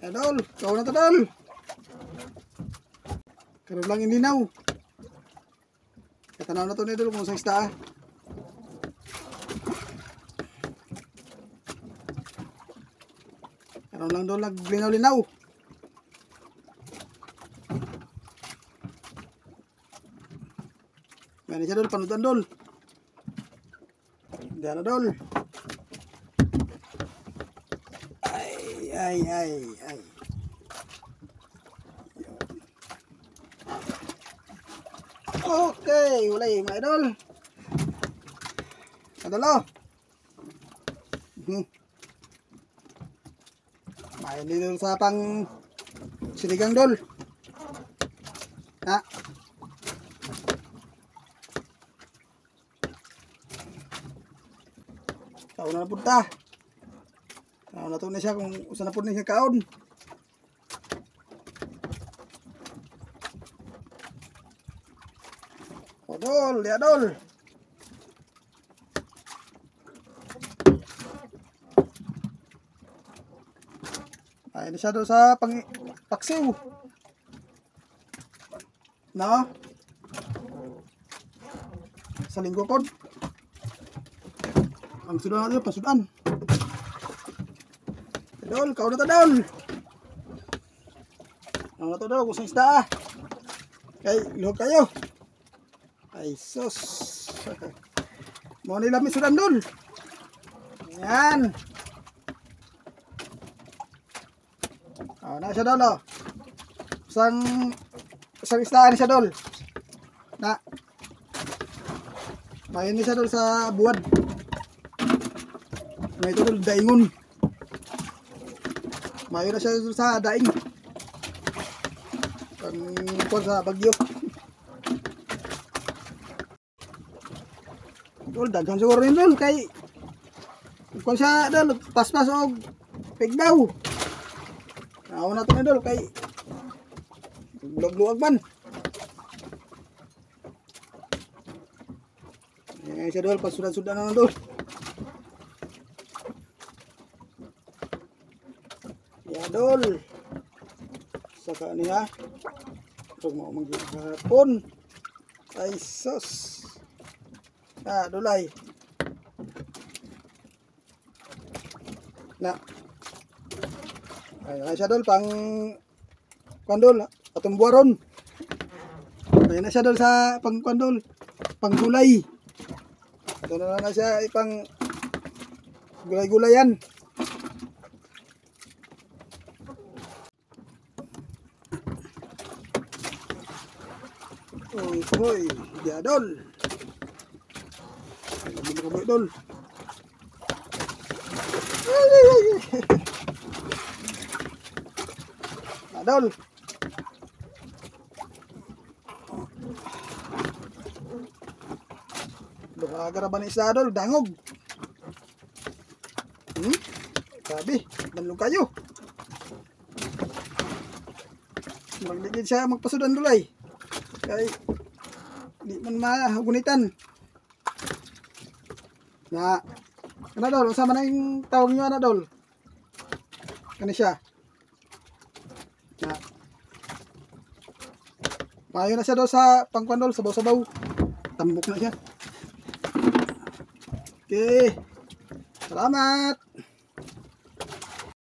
Ya dol, kau na to dol. Karon lang ininaw. Katanaw na to ni dol kung sa isda. Karon lang dol naglinaw-linaw. Mani siya dol, panutan dol. Diyan na dol. Ay. Okay, ulay mga idol. Kadalo. Main dito sa pang sinigang dol. Ha? Taon na punta. Taon na to na siya kung usan na po niya kaon. O dol, ya dol. Ay, siya dol sa paksiw. No? Sa linggo kon. Ang sudan natin, pasudan. Dol, kau na to dol. Kau na to dol, kusang isda. Okay, lihok kayo. Ay, sus. Mau nila misudan dol. Yan. Oh, na siya dol, oh. Isang isdaan siya dol. Na. Mayon ni siya dol sa buwad. Na ito dol, daingon. Mayon na siya dol sa daing. Pag sa bagyo. Dol, daghan siguro rin dol kay kung siya dol paspas og pigdaw. Ako na to ni dol kay luwag-luwag man. Yan siya dol, pasudan-sudan na dol. Ya dol. Saka niya. Ito mo maghapon. Ay sus. Ah, dulay. Na. Ay siya dol pang kandol atong buwaron. Ay na siya dol sa pang kandol, pang gulay. Ito na siya ipang gulay-gulayan. Hoy, dia dol. Kamu dol. Dol. Agar ba ni isa dol, dangog. Sabi, danlog kayo. Magligid siya magpasudan dulay. Kay di man mahagunitan. Na, ano dol, sama na yung tawag nyo na dol. Kani siya. Na. Mayo na siya dol sa pangkuan dol, sabaw-sabaw. Tambok na siya. Okay. Salamat.